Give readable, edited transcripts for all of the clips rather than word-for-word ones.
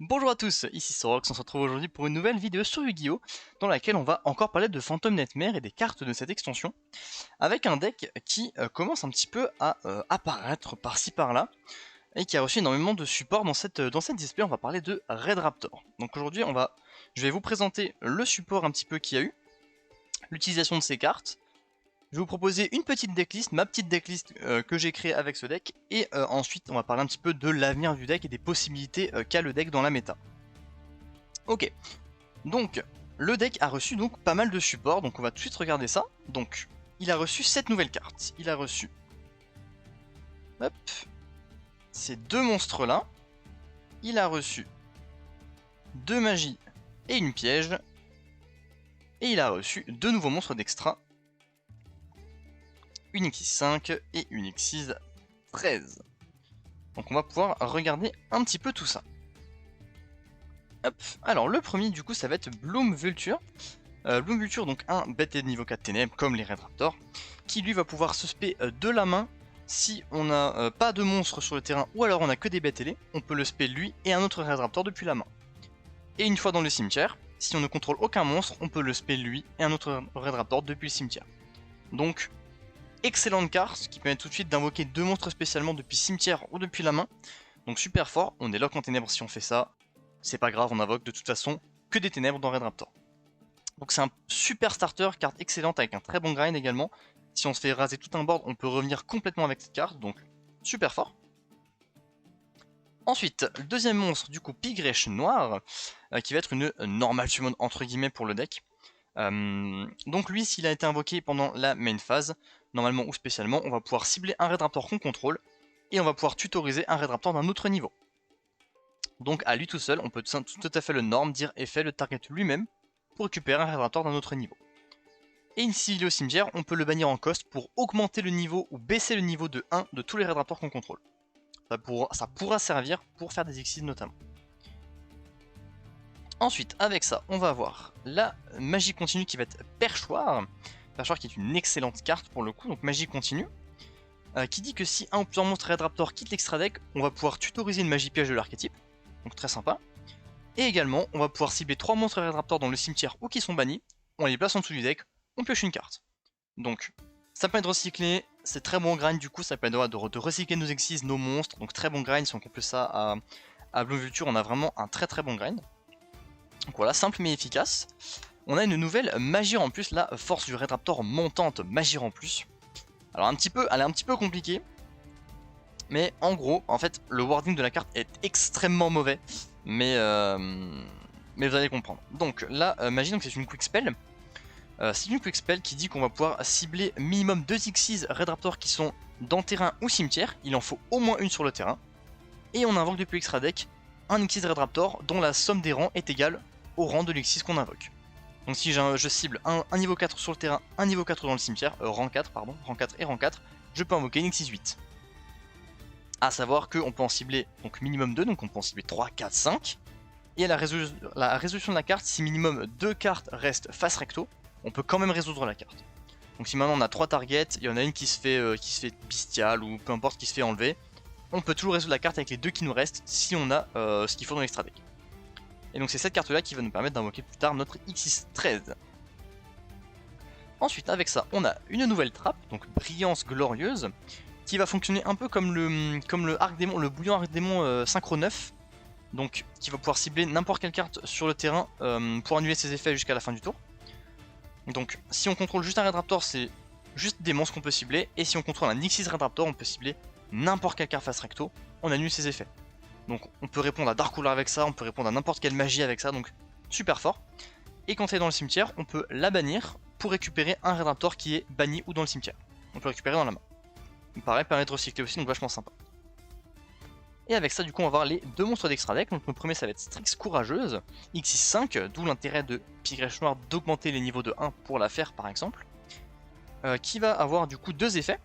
Bonjour à tous, ici Sorox, on se retrouve aujourd'hui pour une nouvelle vidéo sur Yu-Gi-Oh! Dans laquelle on va encore parler de Phantom Nightmare et des cartes de cette extension, avec un deck qui commence un petit peu à apparaître par-ci par-là, et qui a reçu énormément de support dans cette display. On va parler de Red Raptor. Donc aujourd'hui je vais vous présenter le support un petit peu qu'il y a eu, l'utilisation de ces cartes. Je vais vous proposer une petite decklist, ma petite decklist que j'ai créée avec ce deck, et ensuite on va parler un petit peu de l'avenir du deck et des possibilités qu'a le deck dans la méta. Ok, donc le deck a reçu donc pas mal de supports, donc on va tout de suite regarder ça. Donc il a reçu 7 nouvelles cartes, il a reçu hop, ces deux monstres là, il a reçu 2 magies et une piège, et il a reçu 2 nouveaux monstres d'extra, une X5 et une X13. Donc on va pouvoir regarder un petit peu tout ça. Hop. Alors le premier du coup ça va être Bloom Vulture. Bloom Vulture, donc un bête de niveau 4 ténèbres comme les Red Raptor, qui lui va pouvoir se spé de la main si on n'a pas de monstres sur le terrain ou alors on a que des bêtes ailées, on peut le spé lui et un autre Red Raptor depuis la main. Et une fois dans le cimetière, si on ne contrôle aucun monstre, on peut le spé lui et un autre Red Raptor depuis le cimetière. Donc excellente carte qui permet tout de suite d'invoquer 2 monstres spécialement depuis cimetière ou depuis la main. Donc super fort, on est lock en ténèbres si on fait ça, c'est pas grave, on invoque de toute façon que des ténèbres dans Red Raptor. Donc c'est un super starter, carte excellente avec un très bon grind également. Si on se fait raser tout un board, on peut revenir complètement avec cette carte, donc super fort. Ensuite, le deuxième monstre, du coup, Pigresh Noir, qui va être une normal summon entre guillemets pour le deck. Donc lui, s'il a été invoqué pendant la main phase, normalement ou spécialement, on va pouvoir cibler un Red Raptor qu'on contrôle, et on va pouvoir tutoriser un Red Raptor d'un autre niveau. Donc à lui tout seul, on peut tout à fait le norm, dire effet, le target lui-même, pour récupérer un Red Raptor d'un autre niveau. Et s'il est au cimetière, on peut le bannir en cost pour augmenter le niveau ou baisser le niveau de 1 de tous les Red Raptors qu'on contrôle. Ça pourra servir pour faire des exils notamment. Ensuite, avec ça, on va avoir la magie continue qui va être Perchoir. Perchoir qui est une excellente carte pour le coup, donc magie continue. Qui dit que si un ou plusieurs monstres Red Raptor quittent l'extra deck, on va pouvoir tutoriser une magie piège de l'archétype. Donc très sympa. Et également, on va pouvoir cibler 3 monstres Red Raptor dans le cimetière ou qui sont bannis. On les place en dessous du deck, on pioche une carte. Donc, ça permet de recycler, c'est très bon grind du coup, ça permet de recycler nos exis, nos monstres. Donc très bon grind, si on couple ça à Bloom Vulture, on a vraiment un très très bon grind. Donc voilà, simple mais efficace. On a une nouvelle magie en plus, la force du Red Raptor montante, magie en plus. Alors elle est un petit peu compliquée. Mais en gros, en fait, le wording de la carte est extrêmement mauvais. Mais vous allez comprendre. Donc la magie, c'est une quick spell. C'est une quick spell qui dit qu'on va pouvoir cibler minimum 2 X6 Red Raptor qui sont dans terrain ou cimetière. Il en faut au moins une sur le terrain. Et on invoque depuis extra deck un X6 Red Raptor dont la somme des rangs est égale au rang de l'X6 qu'on invoque. Donc si je cible un niveau 4 sur le terrain, un niveau 4 dans le cimetière, rang 4 et rang 4, je peux invoquer une X6 8. A savoir qu'on peut en cibler donc minimum 2, donc on peut en cibler 3, 4, 5. Et à la résolution de la carte, si minimum 2 cartes restent face recto, on peut quand même résoudre la carte. Donc si maintenant on a 3 targets, il y en a une qui se fait bestial ou peu importe qui se fait enlever, on peut toujours résoudre la carte avec les 2 qui nous restent si on a ce qu'il faut dans l'extra deck. Et donc c'est cette carte là qui va nous permettre d'invoquer plus tard notre X13. Ensuite avec ça on a une nouvelle trappe, donc Brillance Glorieuse, qui va fonctionner un peu comme le Arc Démon, le bouillon Arc Démon Synchro 9. Donc qui va pouvoir cibler n'importe quelle carte sur le terrain pour annuler ses effets jusqu'à la fin du tour. Donc si on contrôle juste un Red Raptor, c'est juste des monstres qu'on peut cibler, et si on contrôle un X6 Red Raptor, on peut cibler n'importe quelle carte face recto, on annule ses effets. Donc on peut répondre à Dark Ruler avec ça, on peut répondre à n'importe quelle magie avec ça, donc super fort. Et quand elle est dans le cimetière, on peut la bannir pour récupérer un Red Raptor qui est banni ou dans le cimetière. On peut le récupérer dans la main. Pareil, permet de recycler aussi, donc vachement sympa. Et avec ça, du coup, on va voir les 2 monstres d'extra deck. Donc le premier, ça va être Strix Courageuse, X65, d'où l'intérêt de Pigresh Noir d'augmenter les niveaux de 1 pour la faire, par exemple. Qui va avoir du coup 2 effets.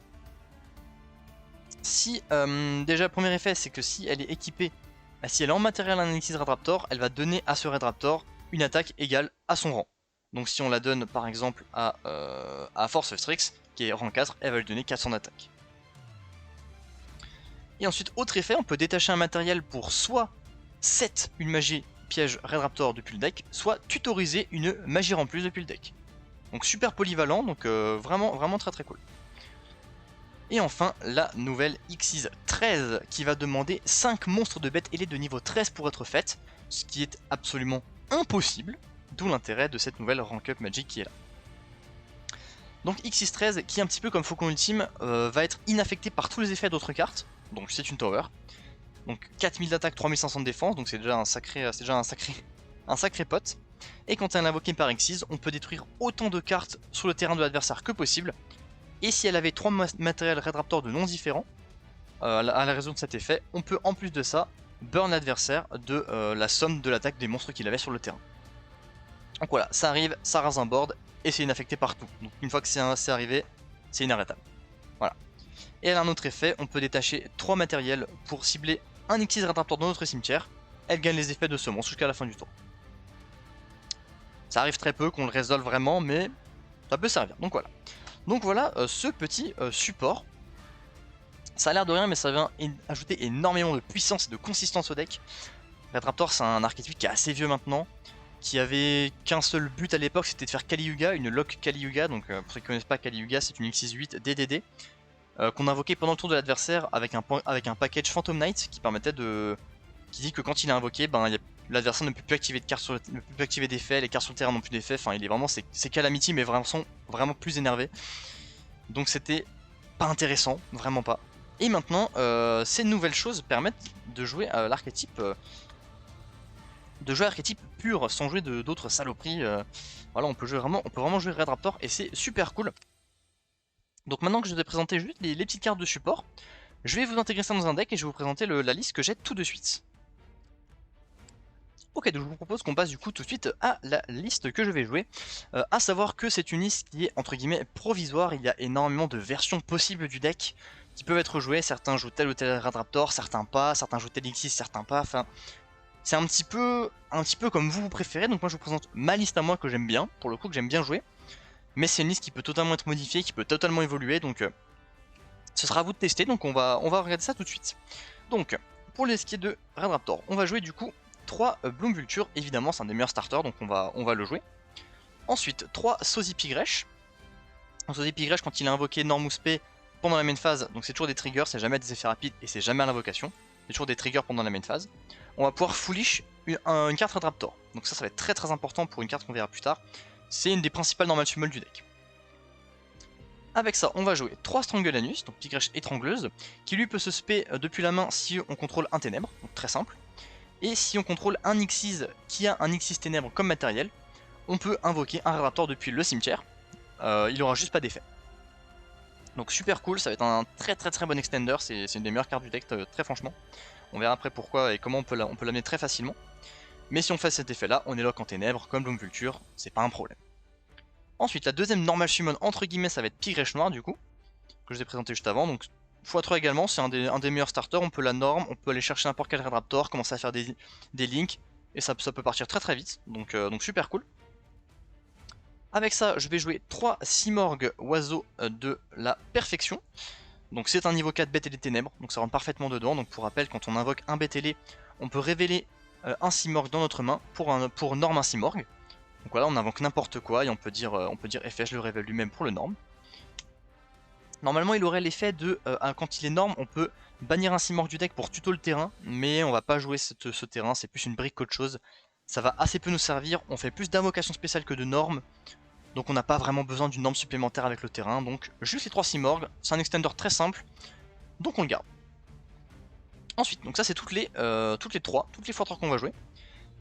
Si, déjà, le premier effet, c'est que si elle est équipée, si elle est en matériel un X6 Red Raptor, elle va donner à ce Red Raptor une attaque égale à son rang. Donc si on la donne, par exemple, à Force Strix, qui est rang 4, elle va lui donner 400 d'attaque. Et ensuite, autre effet, on peut détacher un matériel pour soit set une magie piège Red Raptor depuis le deck, soit tutoriser une magie en plus depuis le deck. Donc super polyvalent, donc vraiment très cool. Et enfin, la nouvelle Xyz 13 qui va demander 5 monstres de bêtes ailées de niveau 13 pour être faites, ce qui est absolument impossible, d'où l'intérêt de cette nouvelle rank up magic qui est là. Donc Xyz 13 qui, un petit peu comme Faucon Ultime, va être inaffecté par tous les effets d'autres cartes, donc c'est une tower. Donc 4000 d'attaque, 3500 de défense, donc c'est déjà un sacré pote. Et quand elle est invoquée par Xyz, on peut détruire autant de cartes sur le terrain de l'adversaire que possible. Et si elle avait 3 matériels Red Raptor de noms différents, à la raison de cet effet, on peut en plus de ça burn l'adversaire de la somme de l'attaque des monstres qu'il avait sur le terrain. Donc voilà, ça arrive, ça rase un board et c'est inaffecté partout. Donc une fois que c'est arrivé, c'est inarrêtable. Voilà. Et elle a un autre effet, on peut détacher 3 matériels pour cibler un Xyz Red Raptor dans notre cimetière. Elle gagne les effets de ce monstre jusqu'à la fin du tour. Ça arrive très peu qu'on le résolve vraiment, mais ça peut servir. Donc voilà ce petit support. Ça a l'air de rien, mais ça vient ajouter énormément de puissance et de consistance au deck. Red Raptor, c'est un archétype qui est assez vieux maintenant, qui avait qu'un seul but à l'époque, c'était de faire Kali Yuga, une lock Kali Yuga. Donc pour ceux qui ne connaissent pas Kali Yuga, c'est une Xyz 8 DDD qu'on invoquait pendant le tour de l'adversaire avec un package Phantom Knight qui permettait de... qui dit que quand il est invoqué, l'adversaire ne peut plus activer de cartes ne peut plus activer d'effets, les cartes sur le terrain n'ont plus d'effets, enfin il est vraiment, c'est Calamity mais vraiment plus énervé. Donc c'était pas intéressant, vraiment pas. Et maintenant, ces nouvelles choses permettent de jouer à l'archétype pur, sans jouer d'autres saloperies. Voilà, on peut vraiment jouer Red Raptor et c'est super cool. Donc maintenant que je vous ai présenté juste les petites cartes de support, je vais vous intégrer ça dans un deck et je vais vous présenter la liste que j'ai tout de suite. Ok, donc je vous propose qu'on passe du coup tout de suite à la liste que je vais jouer. À savoir que c'est une liste qui est entre guillemets provisoire, il y a énormément de versions possibles du deck qui peuvent être jouées, certains jouent tel ou tel Red Raptor, certains pas, certains jouent tel Xyz, certains pas, enfin... C'est un petit peu comme vous préférez, donc moi je vous présente ma liste à moi que j'aime bien, pour le coup que j'aime bien jouer. Mais c'est une liste qui peut totalement être modifiée, qui peut totalement évoluer, donc ce sera à vous de tester, donc on va regarder ça tout de suite. Donc, pour les skis de Red Raptor, on va jouer du coup 3 Bloom Vulture, évidemment c'est un des meilleurs starters, donc on va le jouer. Ensuite, 3 Sozy Pigresh. Sozy Pigresh, quand il est invoqué Normus P pendant la main phase, donc c'est toujours des triggers, c'est jamais des effets rapides et c'est jamais à l'invocation, c'est toujours des triggers pendant la main phase. On va pouvoir foolish une carte Red Raptor, donc ça va être très important pour une carte qu'on verra plus tard. C'est une des principales normal summon du deck. Avec ça, on va jouer 3 Strangelanus, donc Pigresh étrangleuse, qui lui peut se spé depuis la main si on contrôle un ténèbre, donc très simple. Et si on contrôle un Xyz qui a un Xyz ténèbre comme matériel, on peut invoquer un Red Raptor depuis le cimetière, il aura juste pas d'effet. Donc super cool, ça va être un très bon extender, c'est une des meilleures cartes du deck, très franchement. On verra après pourquoi et comment on peut l'amener très facilement. Mais si on fait cet effet là, on est lock en ténèbres, comme Bloom Vulture, c'est pas un problème. Ensuite, la deuxième normal summon, entre guillemets, ça va être Pigresh Noir du coup, que je vous ai présenté juste avant. Donc x3 également, c'est un des meilleurs starters, on peut la norme, on peut aller chercher n'importe quel Red Raptor, commencer à faire des links, et ça peut partir très vite, donc super cool. Avec ça, je vais jouer 3 Simorgh oiseaux de la perfection. Donc c'est un niveau 4 bête et les ténèbres, donc ça rentre parfaitement dedans. Donc pour rappel, quand on invoque un bête ailé, on peut révéler un Simorgh dans notre main pour norme un Simorgh. Donc voilà, on invoque n'importe quoi et on peut dire FH le révèle lui-même pour le norme. Normalement il aurait l'effet de, quand il est norme, on peut bannir un Simorgh du deck pour tuto le terrain, mais on va pas jouer ce terrain, c'est plus une brique qu'autre chose. Ça va assez peu nous servir, on fait plus d'invocations spéciales que de normes, donc on n'a pas vraiment besoin d'une norme supplémentaire avec le terrain, donc juste les 3 Simorgh, c'est un extender très simple, donc on le garde. Ensuite, donc ça c'est toutes les x3 qu'on va jouer.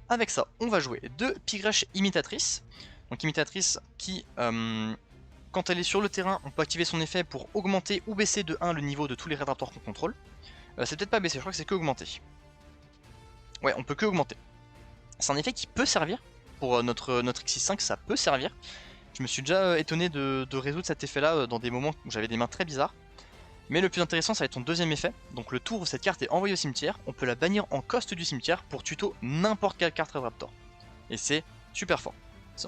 Avec ça, on va jouer 2 Pigresh Imitatrice. Donc Imitatrice qui, quand elle est sur le terrain, on peut activer son effet pour augmenter ou baisser de 1 le niveau de tous les Red Raptors qu'on contrôle. C'est peut-être pas baisser, je crois que c'est que augmenter. Ouais, on peut que augmenter. C'est un effet qui peut servir, pour notre Xyz5, ça peut servir. Je me suis déjà étonné de résoudre cet effet là dans des moments où j'avais des mains très bizarres. Mais le plus intéressant ça va être son deuxième effet, donc le tour où cette carte est envoyée au cimetière, on peut la bannir en coste du cimetière pour tuto n'importe quelle carte Red Raptor. Et c'est super fort.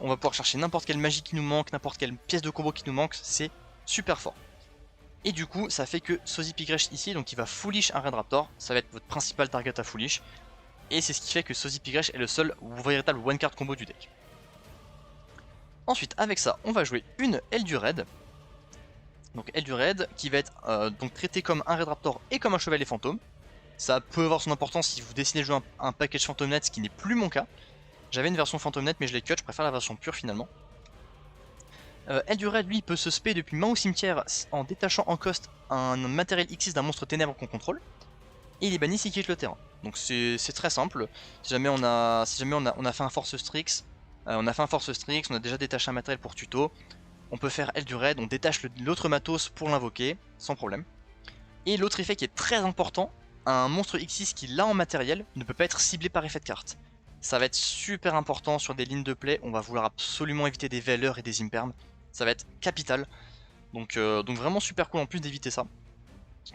On va pouvoir chercher n'importe quelle magie qui nous manque, n'importe quelle pièce de combo qui nous manque, c'est super fort. Et du coup ça fait que Sozy Pigresh ici, donc il va foolish un Red Raptor, ça va être votre principal target à foolish. et c'est ce qui fait que Sozy Pigrèche est le seul véritable one card combo du deck. Ensuite, avec ça, on va jouer une aile du raid. Donc aile du raid qui va être donc traitée comme un Raid Raptor et comme un Chevalier Fantôme. Ça peut avoir son importance si vous décidez de jouer un package Phantom Net, ce qui n'est plus mon cas. J'avais une version Phantom Net mais je l'ai cut, je préfère la version pure finalement. Aile du raid, lui, il peut se spé depuis main au cimetière en détachant en cost un matériel X6 d'un monstre ténèbres qu'on contrôle. Et il est banni s'il quitte le terrain. Donc c'est très simple. Si jamais on a fait un Force Strix, on a déjà détaché un matériel pour tuto. On peut faire aile du raid, on détache l'autre matos pour l'invoquer, sans problème. Et l'autre effet qui est très important, un monstre X6 qui l'a en matériel ne peut pas être ciblé par effet de carte. Ça va être super important sur des lignes de play, on va vouloir absolument éviter des Veileurs et des Imperm. Ça va être capital. Donc vraiment super cool en plus d'éviter ça.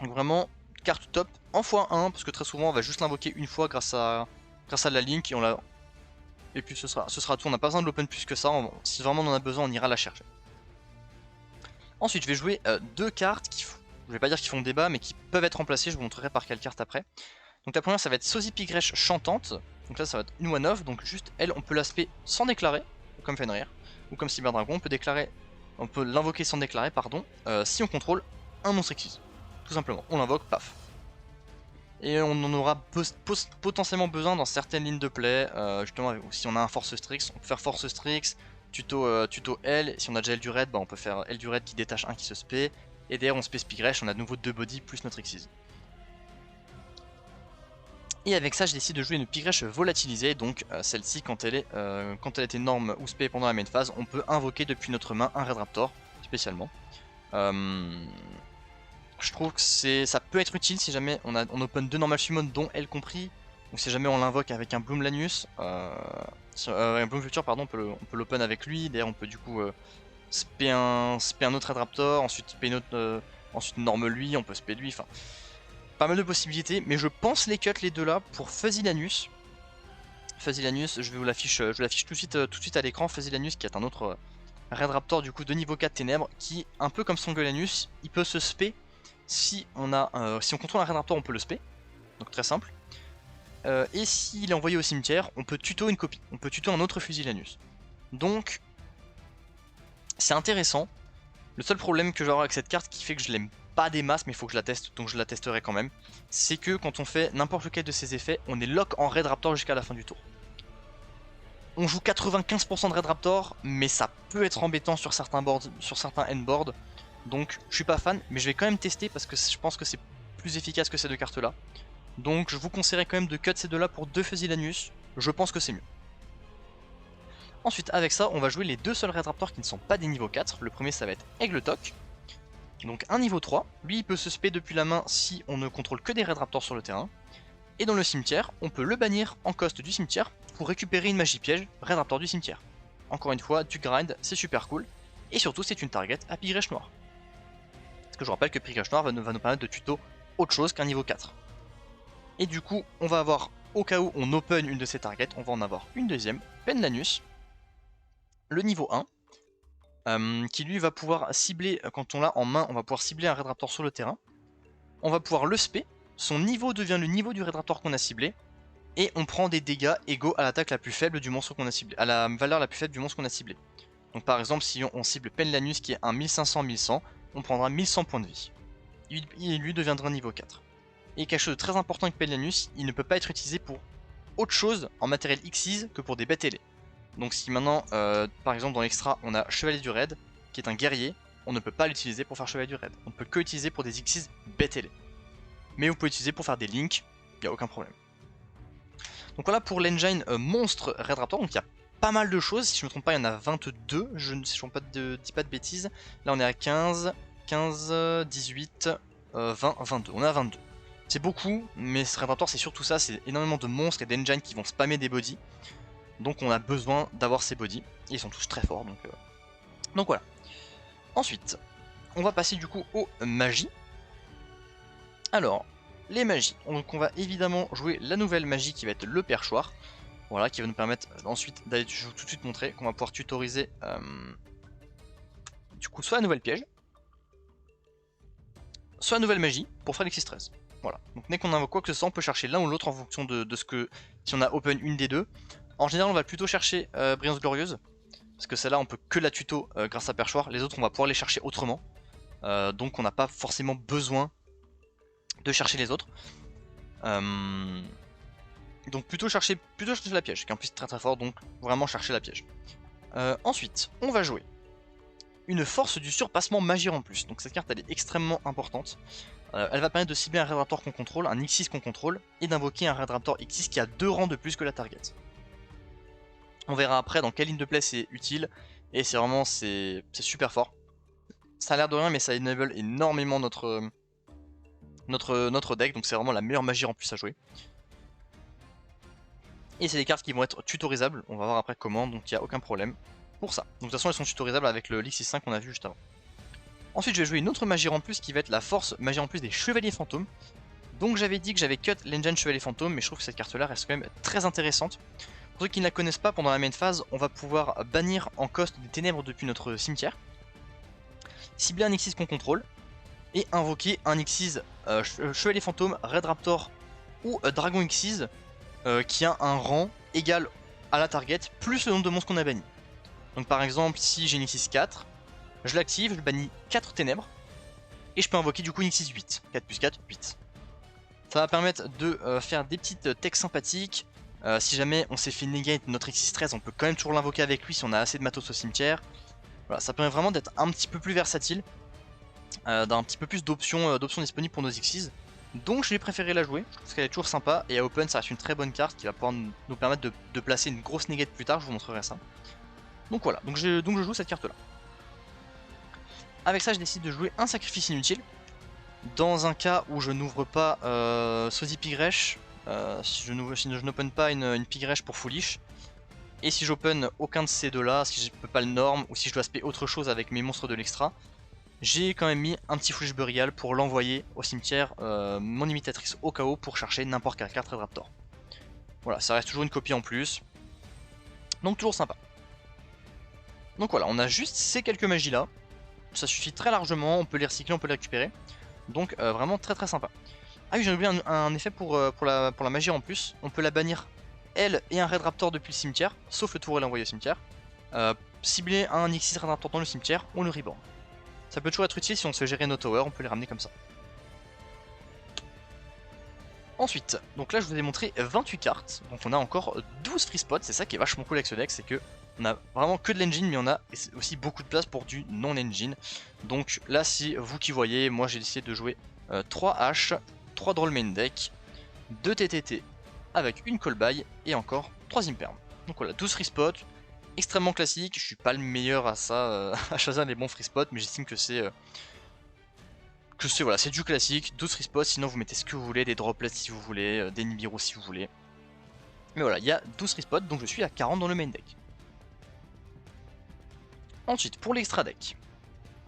Donc vraiment, carte top en x1, parce que très souvent on va juste l'invoquer une fois grâce à la link et puis ce sera tout, on n'a pas besoin de l'open plus que ça, si vraiment on en a besoin on ira la chercher. Ensuite je vais jouer deux cartes qui, je vais pas dire qu'ils font débat, mais qui peuvent être remplacées, je vous montrerai par quelle carte après. Donc la première ça va être Sozy Pigrèche Chantante, donc là ça va être une one-off, donc juste elle on peut l'aspect sans déclarer, comme Fenrir, ou comme Cyberdragon, on peut l'invoquer sans déclarer, pardon, si on contrôle un monstre X. Tout simplement, on l'invoque, paf. Et on en aura potentiellement besoin dans certaines lignes de play, justement si on a un Force Strix, on peut faire Force Strix, tuto L, si on a déjà L du raid, bah on peut faire L du raid qui détache un qui se spé, et derrière on spé Pigrèche, on a de nouveau 2 body plus notre X6. Et avec ça je décide de jouer une Pigrèche volatilisée, donc celle-ci quand elle est énorme ou spé pendant la main phase, on peut invoquer depuis notre main un Raid Raptor, spécialement. Je trouve que ça peut être utile si jamais on open 2 normal summon dont elle compris, ou si jamais on l'invoque avec un Bloom Lanius, un Bloom Future pardon, on peut l'open avec lui, d'ailleurs on peut du coup spé un autre Raid Raptor, ensuite ensuite norme lui, on peut spé lui, enfin pas mal de possibilités, mais je pense les cut les deux là pour Fuzzy Lanius. Fuzzy Lanius, je l'affiche tout de suite à l'écran. Fuzzy Lanius qui est un autre Raid Raptor du coup de niveau 4 ténèbres, qui un peu comme Songolanus, il peut se spé si on contrôle un Raid Raptor, on peut le spé, donc très simple. Et s'il est envoyé au cimetière, on peut tuto une copie, on peut tuto un autre Fuzzy Lanius. Donc c'est intéressant. Le seul problème que je vais avoir avec cette carte qui fait que je l'aime pas des masses, mais il faut que je la teste, donc je la testerai quand même, c'est que quand on fait n'importe lequel de ces effets, on est lock en Raid Raptor jusqu'à la fin du tour. On joue 95% de Raid Raptor, mais ça peut être embêtant sur certains boards, sur certains endboards, donc je suis pas fan, mais je vais quand même tester parce que je pense que c'est plus efficace que ces deux cartes là. Donc je vous conseillerais quand même de cut ces deux là pour 2 Fuzzy Lanius, je pense que c'est mieux. Ensuite avec ça on va jouer les deux seuls Raid Raptors qui ne sont pas des niveaux 4, le premier ça va être Aigletok. Donc un niveau 3, lui il peut se spé depuis la main si on ne contrôle que des Raid Raptors sur le terrain. Et dans le cimetière, on peut le bannir en cost du cimetière pour récupérer une magie piège Raid Raptor du cimetière. Encore une fois, du grind, c'est super cool. Et surtout c'est une target à Pigrèche Noire. Parce que je rappelle que Pigrèche Noire va nous permettre de tuto autre chose qu'un niveau 4. Et du coup, on va avoir, au cas où on open une de ces targets, on va en avoir une deuxième, Penlanus, le niveau 1. Qui lui va pouvoir cibler, quand on l'a en main, on va pouvoir cibler un Raid Raptor sur le terrain. On va pouvoir le spé, son niveau devient le niveau du Raid Raptor qu'on a ciblé, et on prend des dégâts égaux à l'attaque la plus faible du monstre qu'on a ciblé, à la valeur la plus faible du monstre qu'on a ciblé. Donc par exemple, si on cible Penlanus qui est un 1500-1100, on prendra 1100 points de vie. Il lui deviendra niveau 4. Et quelque chose de très important avec Penlanus, il ne peut pas être utilisé pour autre chose en matériel Xyz que pour des bêtes ailées. Donc si maintenant, par exemple dans l'extra, on a Chevalier du Raid, qui est un guerrier, on ne peut pas l'utiliser pour faire Chevalier du Raid. On ne peut que l'utiliser pour des Xyz bêtes ailées. Mais vous pouvez l'utiliser pour faire des links, il n'y a aucun problème. Donc voilà pour l'engine monstre Raid Raptor, donc il y a pas mal de choses, si je ne me trompe pas il y en a 22, je ne dis pas de bêtises. Là on est à 15, 18, 20, 22, on est à 22. C'est beaucoup, mais ce Raid Raptor c'est surtout ça, c'est énormément de monstres et d'engines qui vont spammer des bodies. Donc on a besoin d'avoir ces bodies, et ils sont tous très forts, donc voilà. Ensuite, on va passer du coup aux magies. Alors, les magies, donc on va évidemment jouer la nouvelle magie qui va être le perchoir. Voilà, qui va nous permettre ensuite d'aller tout de suite montrer qu'on va pouvoir tutoriser du coup soit la nouvelle piège, soit la nouvelle magie pour faire l'X13. Voilà, donc dès qu'on invoque quoi que ce soit, on peut chercher l'un ou l'autre en fonction de ce si on a open une des deux. En général on va plutôt chercher Brillance Glorieuse, parce que celle-là on peut que la tuto grâce à Perchoir, les autres on va pouvoir les chercher autrement. Donc on n'a pas forcément besoin de chercher les autres. Donc plutôt chercher la piège, qui est en plus très très fort, donc vraiment chercher la piège. Ensuite, on va jouer une force du surpassement magie en plus. Donc cette carte elle est extrêmement importante. Elle va permettre de cibler un Red Raptor qu'on contrôle, un X6 qu'on contrôle, et d'invoquer un Red Raptor X6 qui a 2 rangs de plus que la target. On verra après dans quelle ligne de play c'est utile, et c'est vraiment c'est super fort. Ça a l'air de rien, mais ça enable énormément notre deck, donc c'est vraiment la meilleure magie en plus à jouer. Et c'est des cartes qui vont être tutorisables, on va voir après comment, donc il n'y a aucun problème pour ça. Donc de toute façon elles sont tutorisables avec le Lixis5 qu'on a vu juste avant. Ensuite je vais jouer une autre magie en plus qui va être la force magie en plus des Chevaliers Fantômes. Donc j'avais dit que j'avais cut l'engine Chevalier Fantôme, mais je trouve que cette carte là reste quand même très intéressante. Pour ceux qui ne la connaissent pas, pendant la main phase, on va pouvoir bannir en cost des ténèbres depuis notre cimetière, cibler un X6 qu'on contrôle, et invoquer un X6 Chevalier Fantôme, Red Raptor ou Dragon X6 qui a un rang égal à la target plus le nombre de monstres qu'on a banni. Donc par exemple, si j'ai une X6 4, je l'active, je bannis 4 ténèbres, et je peux invoquer du coup une X6 8. 4 plus 4, 8. Ça va permettre de faire des petites techs sympathiques. Si jamais on s'est fait negate notre X6 13, on peut quand même toujours l'invoquer avec lui si on a assez de matos au cimetière. Voilà, ça permet vraiment d'être un petit peu plus versatile, d'un petit peu plus d'options disponibles pour nos X6. Donc j'ai préféré la jouer, parce qu'elle est toujours sympa, et à open ça reste une très bonne carte qui va pouvoir nous permettre de placer une grosse negate plus tard, je vous montrerai ça. Donc voilà, donc je joue cette carte là. Avec ça je décide de jouer un sacrifice inutile, dans un cas où je n'ouvre pas Sozy Pigresh, si je n'open pas une Pigresh pour Foolish, et si j'open aucun de ces deux là, si je peux pas le norm, ou si je dois spé autre chose avec mes monstres de l'extra, j'ai quand même mis un petit Foolish Burial pour l'envoyer au cimetière, mon imitatrice au KO pour chercher n'importe quelle carte Red Raptor. Voilà, ça reste toujours une copie en plus. Donc toujours sympa. Donc voilà, on a juste ces quelques magies là. Ça suffit très largement, on peut les recycler, on peut les récupérer. Donc vraiment très très sympa. Ah oui, j'ai oublié un effet pour la magie en plus. On peut la bannir, elle et un Red Raptor depuis le cimetière, sauf le tour et l'envoyer au cimetière. Cibler un X6 Red Raptor dans le cimetière, on le reborn. Ça peut toujours être utile si on se fait gérer nos towers, on peut les ramener comme ça. Ensuite, donc là je vous ai montré 28 cartes, donc on a encore 12 free spots, c'est ça qui est vachement cool avec ce deck, c'est que on a vraiment que de l'engine, mais on a aussi beaucoup de place pour du non-engine. Donc là, si vous qui voyez, moi j'ai décidé de jouer 3 H, 3 Droll Main Deck, 2 TTT avec une Call By et encore 3 Imperm. Donc voilà, 12 free spots, extrêmement classique, je suis pas le meilleur à ça, à choisir les bons free spots, mais j'estime que c'est voilà, c'est du classique, 12 free spots, sinon vous mettez ce que vous voulez, des droplets si vous voulez, des Nibiru si vous voulez. Mais voilà, il y a 12 free spots, donc je suis à 40 dans le main deck. Ensuite, pour l'extra deck,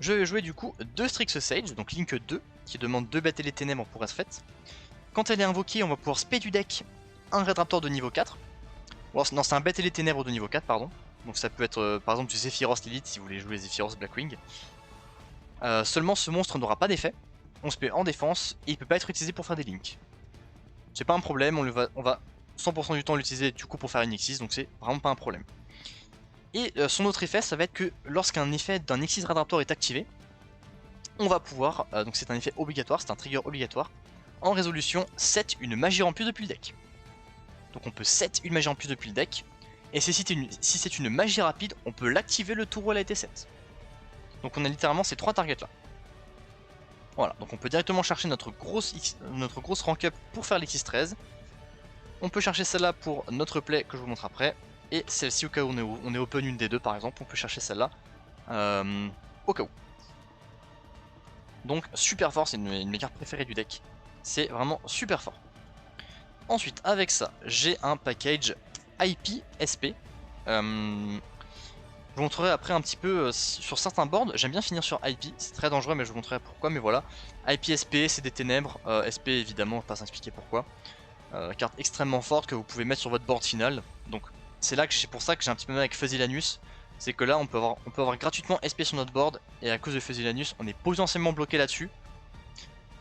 je vais jouer du coup 2 Strix Sage, donc Link 2, qui demande 2 bêtes et les ténèbres pour être faite. Quand elle est invoquée, on va pouvoir spé du deck un Red Raptor de niveau 4. Bon, non, c'est un bête et les ténèbres de niveau 4, pardon. Donc ça peut être par exemple du Zephyros Lilith si vous voulez jouer Zephyros Blackwing. Seulement ce monstre n'aura pas d'effet, on se met en défense et il peut pas être utilisé pour faire des links. C'est pas un problème, on va 100% du temps l'utiliser du coup pour faire une X6, donc c'est vraiment pas un problème. Et son autre effet, ça va être que lorsqu'un effet d'un X6 Red Raptor est activé, on va pouvoir, donc c'est un effet obligatoire, c'est un trigger obligatoire, en résolution set une magie en plus depuis le deck. Donc on peut set une magie en plus depuis le deck, et si c'est une magie rapide, on peut l'activer le tour où elle a été set. Donc on a littéralement ces 3 targets là. Voilà, donc on peut directement chercher notre grosse rank up pour faire l'X13. On peut chercher celle-là pour notre play que je vous montre après. Et celle-ci au cas où on est open une des deux par exemple, on peut chercher celle-là au cas où. Donc super fort, c'est une de mes cartes préférées du deck. C'est vraiment super fort. Ensuite avec ça, j'ai un package IP SP. Je vous montrerai après un petit peu sur certains boards, j'aime bien finir sur IP, c'est très dangereux mais je vous montrerai pourquoi, mais voilà. IP SP, c'est des ténèbres, SP évidemment, on va pas s'expliquer pourquoi. Carte extrêmement forte que vous pouvez mettre sur votre board final, donc c'est pour ça que j'ai un petit peu mal avec Fuzzylanus, c'est que là on peut avoir gratuitement SP sur notre board, et à cause de Fuzzylanus on est potentiellement bloqué là-dessus.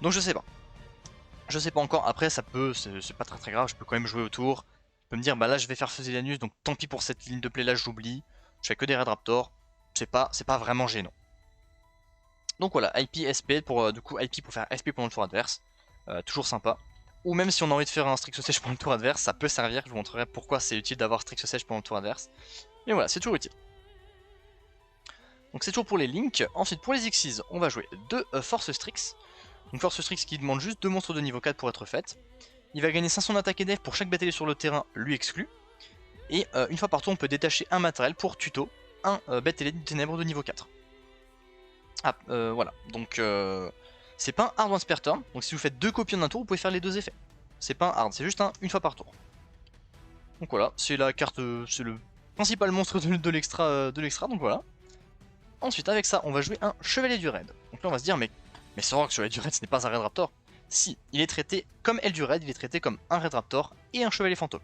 Donc je sais pas. Je sais pas encore, après ça peut, c'est pas très grave, je peux quand même jouer autour. peut me dire bah là je vais faire Fusilianus, donc tant pis pour cette ligne de play là, j'oublie. Je fais que des Red Raptors, c'est pas vraiment gênant. Donc voilà, IP, SP pour du coup IP pour faire SP pendant le tour adverse, toujours sympa. Ou même si on a envie de faire un Strix Sèche pendant le tour adverse, ça peut servir, je vous montrerai pourquoi c'est utile d'avoir Strix Sèche pendant le tour adverse. Mais voilà, c'est toujours utile. Donc c'est toujours pour les Links. Ensuite pour les Xyz, on va jouer 2 Force Strix. Donc Force Strix qui demande juste 2 monstres de niveau 4 pour être faite. Il va gagner 500 d'attaque et def pour chaque bataille sur le terrain, lui exclu. Et une fois par tour, on peut détacher un matériel pour tuto un bête de ténèbres de niveau 4. Ah, voilà. Donc, c'est pas un hard once per turn. Donc, si vous faites 2 copies en un tour, vous pouvez faire les 2 effets. C'est pas un hard, c'est juste une fois par tour. Donc voilà, c'est la carte, c'est le principal monstre de l'extra. Donc voilà. Ensuite, avec ça, on va jouer un Chevalier du Raid. Donc là, on va se dire, mais c'est vrai que Chevalier du Raid, ce n'est pas un Raid Raptor. Si, il est traité comme L du Raid, il est traité comme un Raid Raptor et un Chevalier Fantôme.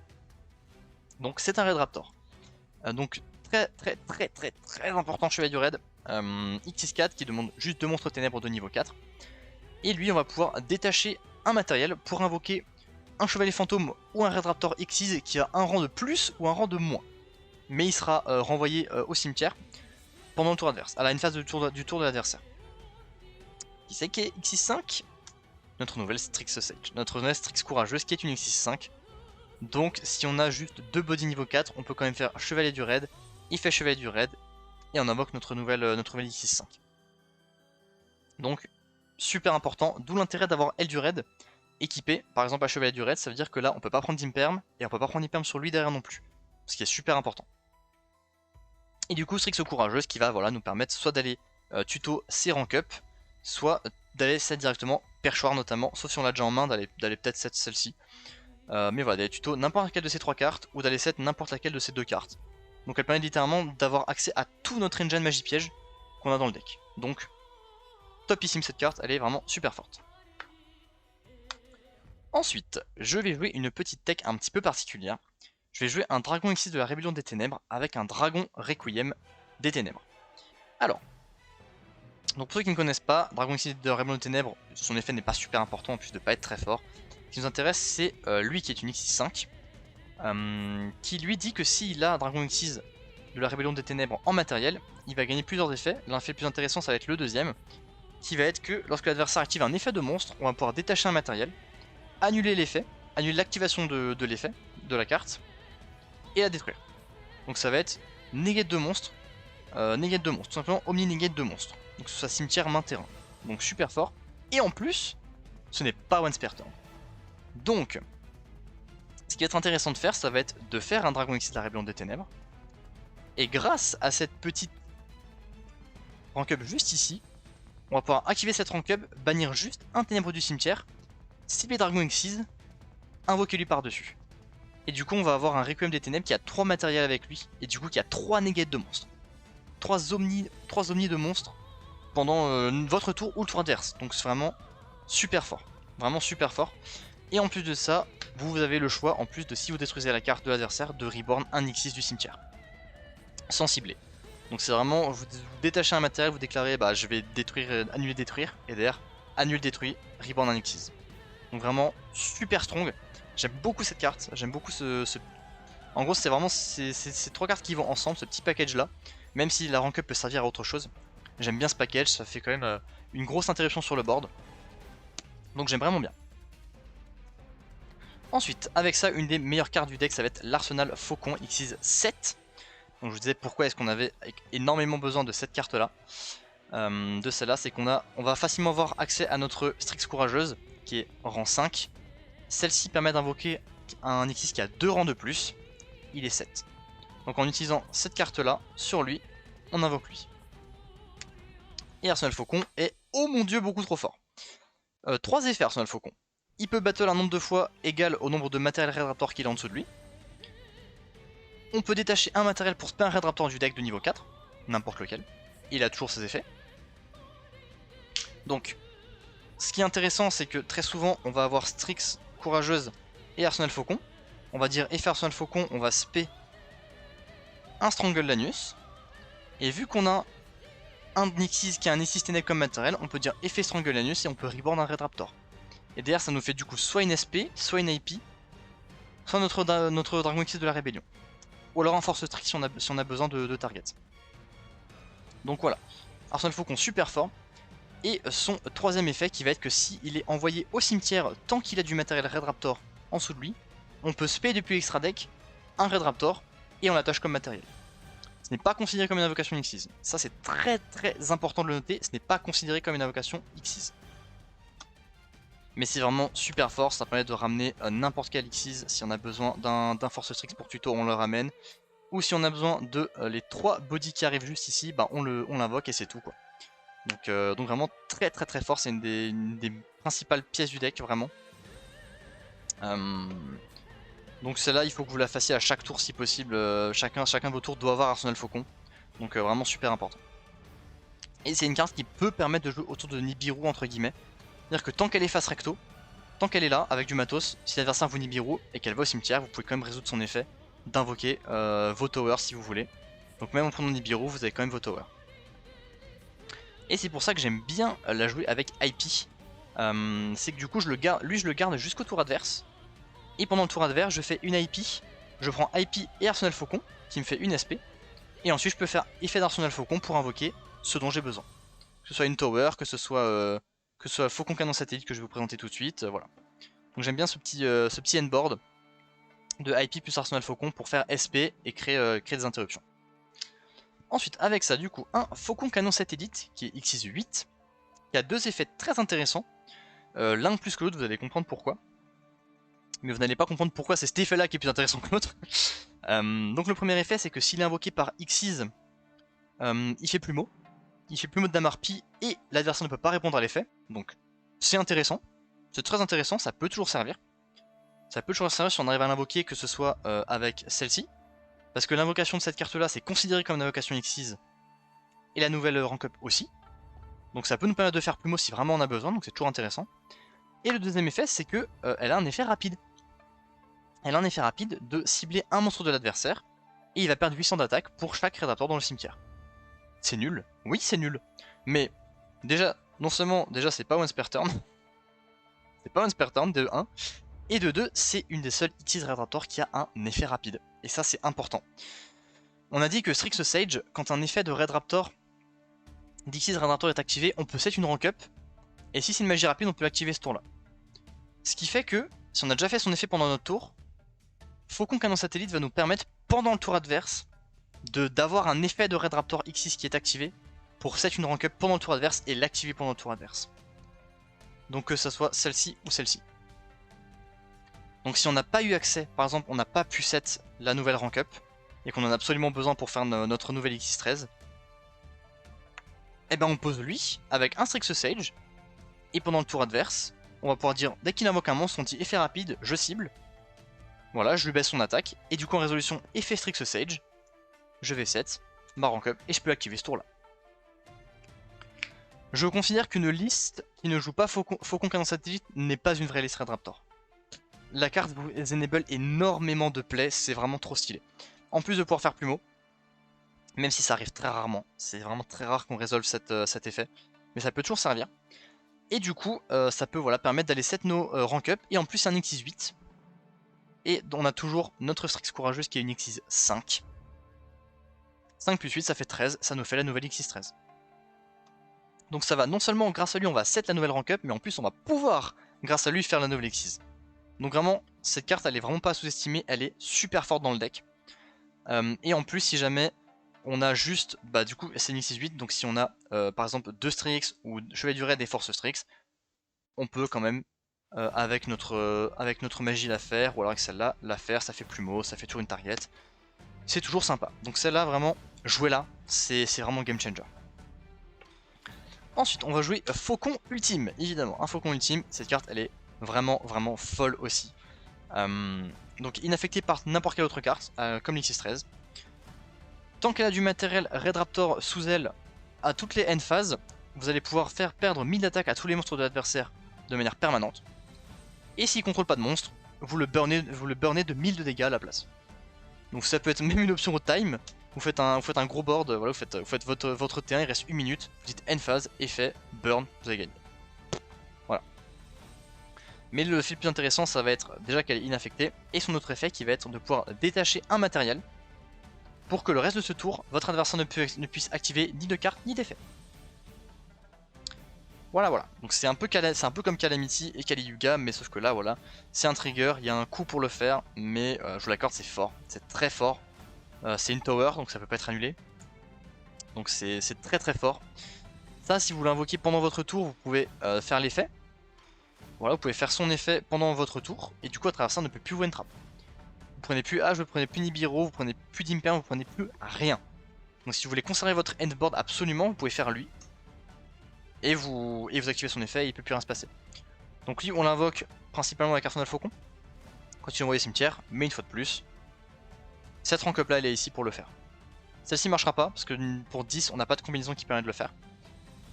Donc c'est un Raid Raptor. Donc très important Chevalier du Raid. X64 qui demande juste 2 monstres ténèbres de niveau 4. Et lui, on va pouvoir détacher un matériel pour invoquer un Chevalier Fantôme ou un Raid Raptor Xyz qui a un rang de plus ou un rang de moins. Mais il sera renvoyé au cimetière pendant le tour adverse, à la une phase du tour de l'adversaire. Qui c'est qui est X65 ? Notre nouvelle Strix Sage, notre nouvelle Strix Courageuse qui est une X65. Donc si on a juste 2 body niveau 4, on peut quand même faire Chevalier du Raid, il fait Chevalier du Raid, et on invoque notre nouvelle X65. Donc super important, d'où l'intérêt d'avoir L du Raid équipé, par exemple à Chevalier du Raid, ça veut dire que là on peut pas prendre d'Imperm, et on peut pas prendre d'Imperm sur lui derrière non plus, ce qui est super important. Et du coup Strix Courageuse qui va voilà, nous permettre soit d'aller tuto ses rank up, soit d'aller set directement, perchoir notamment, sauf si on l'a déjà en main, d'aller peut-être set celle-ci. Mais voilà, d'aller tuto n'importe laquelle de ces 3 cartes, ou d'aller set n'importe laquelle de ces 2 cartes. Donc elle permet littéralement d'avoir accès à tout notre engine magie piège qu'on a dans le deck. Donc topissime cette carte, elle est vraiment super forte. Ensuite, je vais jouer une petite tech un petit peu particulière. Je vais jouer un dragon X de la Rébellion des Ténèbres avec un dragon Requiem des Ténèbres. Alors, donc pour ceux qui ne connaissent pas, dragon X de la Rébellion des Ténèbres, son effet n'est pas super important en plus de pas être très fort. Ce qui nous intéresse, c'est lui qui est une X5, qui lui dit que s'il a un dragon X de la Rébellion des Ténèbres en matériel, il va gagner plusieurs effets. L'effet le plus intéressant, ça va être le deuxième, qui va être que lorsque l'adversaire active un effet de monstre, on va pouvoir détacher un matériel, annuler l'effet, annuler l'activation de l'effet de la carte, et la détruire. Donc ça va être negate de monstre, tout simplement omni-negate de monstre. Donc que ce soit cimetière, main, terrain. Donc super fort. Et en plus, ce n'est pas once per turn. Donc, ce qui va être intéressant de faire, ça va être de faire un Dragon X de la Rébellion des Ténèbres. Et grâce à cette petite rank up juste ici, on va pouvoir activer cette rank up, bannir juste un ténèbre du cimetière, cibler Dragon X, invoquer lui par-dessus. Et du coup, on va avoir un Requiem des Ténèbres qui a 3 matériels avec lui, et du coup qui a 3 negates de monstres. 3 omnis de monstres pendant votre tour ou le tour adverse. Donc c'est vraiment super fort. Vraiment super fort. Et en plus de ça, vous avez le choix, en plus de si vous détruisez la carte de l'adversaire, de reborn un X6 du cimetière. Sans cibler. Donc c'est vraiment, vous détachez un matériel, vous déclarez bah je vais détruire, annuler détruire, et derrière, annule détruit, reborn un X6. Donc vraiment super strong. J'aime beaucoup cette carte, j'aime beaucoup En gros c'est vraiment ces 3 cartes qui vont ensemble, ce petit package là. Même si la rank up peut servir à autre chose. J'aime bien ce package, ça fait quand même une grosse interruption sur le board. Donc j'aime vraiment bien. Ensuite, avec ça, une des meilleures cartes du deck, ça va être l'Arsenal Faucon X 7. Donc je vous disais pourquoi est-ce qu'on avait énormément besoin de cette carte là. De celle-là, c'est qu'on va facilement avoir accès à notre Strix Courageuse, qui est rang 5. Celle-ci permet d'invoquer un X qui a 2 rangs de plus. Il est 7. Donc en utilisant cette carte là, sur lui, on invoque lui. Et Arsenal Faucon est, oh mon dieu, beaucoup trop fort. 3 effets Arsenal Faucon. Il peut battle un nombre de fois égal au nombre de matériels Red Raptor qu'il a en dessous de lui. On peut détacher un matériel pour spam un Red Raptor du deck de niveau 4, n'importe lequel. Il a toujours ses effets. Donc, ce qui est intéressant, c'est que très souvent, on va avoir Strix, Courageuse et Arsenal Faucon. On va dire effet Arsenal Faucon, on va spé un Strangle Lanius. Et vu qu'on a un Nixis qui a un Nessis Ténèbres comme matériel, on peut dire effet Strangle Lanius et on peut reborn un Red Raptor. Et derrière ça nous fait du coup soit une SP, soit une IP, soit notre Dragon X de la Rébellion. Ou alors un Force Strike si on a besoin de target. Donc voilà, Arsenal Faucon super fort. Et son troisième effet qui va être que s'il est envoyé au cimetière tant qu'il a du matériel Red Raptor en dessous de lui, on peut spay depuis l'extra deck un Red Raptor et on l'attache comme matériel. Ce n'est pas considéré comme une invocation Xyz. Ça c'est très important de le noter, ce n'est pas considéré comme une invocation Xyz. Mais c'est vraiment super fort, ça permet de ramener n'importe quel Xyz. Si on a besoin d'un Force Strix pour tuto, on le ramène. Ou si on a besoin de les 3 bodies qui arrivent juste ici, bah on l'invoque et c'est tout quoi. Donc vraiment très fort, c'est une des principales pièces du deck vraiment. Donc celle-là il faut que vous la fassiez à chaque tour si possible, chacun de vos tours doit avoir Arsenal Faucon. Donc vraiment super important. Et c'est une carte qui peut permettre de jouer autour de Nibiru entre guillemets. C'est-à-dire que tant qu'elle est face recto, tant qu'elle est là avec du matos, si l'adversaire vous Nibiru et qu'elle va au cimetière, vous pouvez quand même résoudre son effet d'invoquer vos towers si vous voulez. Donc même en prenant Nibiru, vous avez quand même vos towers. Et c'est pour ça que j'aime bien la jouer avec IP. C'est que du coup je le garde jusqu'au tour adverse. Et pendant le tour adverse je fais une IP. Je prends IP et Arsenal Faucon qui me fait une SP. Et ensuite je peux faire effet d'Arsenal Faucon pour invoquer ce dont j'ai besoin. Que ce soit une tower, que ce soit Faucon Canon Satellite que je vais vous présenter tout de suite. Voilà. Donc j'aime bien ce petit endboard de IP plus Arsenal Faucon pour faire SP et créer des interruptions. Ensuite, avec ça, du coup, un Faucon Canon Satellite qui est X8, qui a 2 effets très intéressants. L'un plus que l'autre, vous allez comprendre pourquoi. Mais vous n'allez pas comprendre pourquoi c'est cet effet-là qui est plus intéressant que l'autre. Donc le premier effet, c'est que s'il est invoqué par Xyz, il fait plumeau. Il fait plumeau de Damarpi et l'adversaire ne peut pas répondre à l'effet. Donc c'est intéressant. C'est très intéressant, ça peut toujours servir. Ça peut toujours servir si on arrive à l'invoquer, que ce soit avec celle-ci. Parce que l'invocation de cette carte là c'est considéré comme une invocation Xyz. Et la nouvelle rank up aussi. Donc ça peut nous permettre de faire plumeau si vraiment on a besoin, donc c'est toujours intéressant. Et le deuxième effet c'est que elle a un effet rapide. Elle a un effet rapide de cibler un monstre de l'adversaire. Et il va perdre 800 d'attaque pour chaque Redaptor dans le cimetière. C'est nul, oui c'est nul. Mais déjà, non seulement déjà c'est pas once per turn. C'est pas once per turn de 1. Et de 2, c'est une des seules Xyz Redaptor qui a un effet rapide. Et ça c'est important. On a dit que Strix Sage, quand un effet de Red Raptor d'Xyz Red Raptor est activé, on peut set une rank up. Et si c'est une magie rapide, on peut l'activer ce tour là. Ce qui fait que, si on a déjà fait son effet pendant notre tour, Faucon Canon Satellite va nous permettre, pendant le tour adverse, d'avoir un effet de Red Raptor Xyz qui est activé pour set une rank up pendant le tour adverse et l'activer pendant le tour adverse. Donc que ce soit celle-ci ou celle-ci. Donc si on n'a pas eu accès, par exemple on n'a pas pu set la nouvelle rank up, et qu'on en a absolument besoin pour faire notre nouvelle X13, et ben on pose lui avec un Strix Sage, et pendant le tour adverse, on va pouvoir dire dès qu'il invoque un monstre, on dit effet rapide, je cible, voilà, je lui baisse son attaque, et du coup en résolution effet Strix Sage, je vais set ma rank up, et je peux activer ce tour là. Je considère qu'une liste qui ne joue pas Faucon Canon Satellite n'est pas une vraie liste Red Raptor. La carte vous enable énormément de plays, c'est vraiment trop stylé. En plus de pouvoir faire plumeau, même si ça arrive très rarement, c'est vraiment très rare qu'on résolve cet effet, mais ça peut toujours servir. Et du coup, ça peut permettre d'aller set nos rank up, et en plus un X8. Et on a toujours notre Strix Courageuse qui est une X 5. 5 plus 8 ça fait 13, ça nous fait la nouvelle X 13. Donc ça va, non seulement grâce à lui on va set la nouvelle rank up, mais en plus on va pouvoir grâce à lui faire la nouvelle X. Donc vraiment, cette carte elle est vraiment pas à sous-estimer, elle est super forte dans le deck. Et en plus si jamais on a juste, du coup c'est une X8, donc si on a par exemple 2 Strix ou Chevalier du Raid et Force Strix, on peut quand même avec notre magie la faire, ou alors avec celle-là, la faire, ça fait plumeau, ça fait toujours une target. C'est toujours sympa. Donc celle-là vraiment, jouer là, c'est vraiment game changer. Ensuite on va jouer Faucon Ultime, évidemment. Un Faucon Ultime, cette carte elle est vraiment folle aussi. Donc inaffectée par n'importe quelle autre carte, comme l'X13. Tant qu'elle a du matériel Red Raptor sous elle à toutes les end phases, vous allez pouvoir faire perdre 1000 d'attaque à tous les monstres de l'adversaire de manière permanente. Et s'il contrôle pas de monstre, vous le burnez de 1000 de dégâts à la place. Donc ça peut être même une option au time. Vous faites un gros board, voilà, vous faites votre T1, il reste 1 minute, vous dites end phase, effet, burn, vous avez gagné. Voilà. Mais le fait le plus intéressant, ça va être déjà qu'elle est inaffectée, et son autre effet qui va être de pouvoir détacher un matériel pour que le reste de ce tour, votre adversaire ne puisse activer ni de carte ni d'effet. Voilà, voilà. Donc c'est un peu comme Calamity et Kali Yuga, mais sauf que là, voilà, c'est un trigger, il y a un coup pour le faire, mais je vous l'accorde, c'est fort, c'est très fort. C'est une tower, donc ça peut pas être annulé. Donc c'est très très fort. Ça, si vous l'invoquez pendant votre tour, vous pouvez faire l'effet. Voilà, vous pouvez faire son effet pendant votre tour, et du coup, votre adversaire ne peut plus vous entrap. Vous prenez plus H, vous prenez plus Nibiru, vous prenez plus d'Imperm, vous prenez plus rien. Donc si vous voulez conserver votre endboard absolument, vous pouvez faire lui. Et vous activez son effet et il peut plus rien se passer. Donc lui, on l'invoque principalement avec Arsenal Faucon. Quand il envoie cimetière, mais une fois de plus, cette rank up là, elle est ici pour le faire. Celle-ci marchera pas, parce que pour 10, on n'a pas de combinaison qui permet de le faire.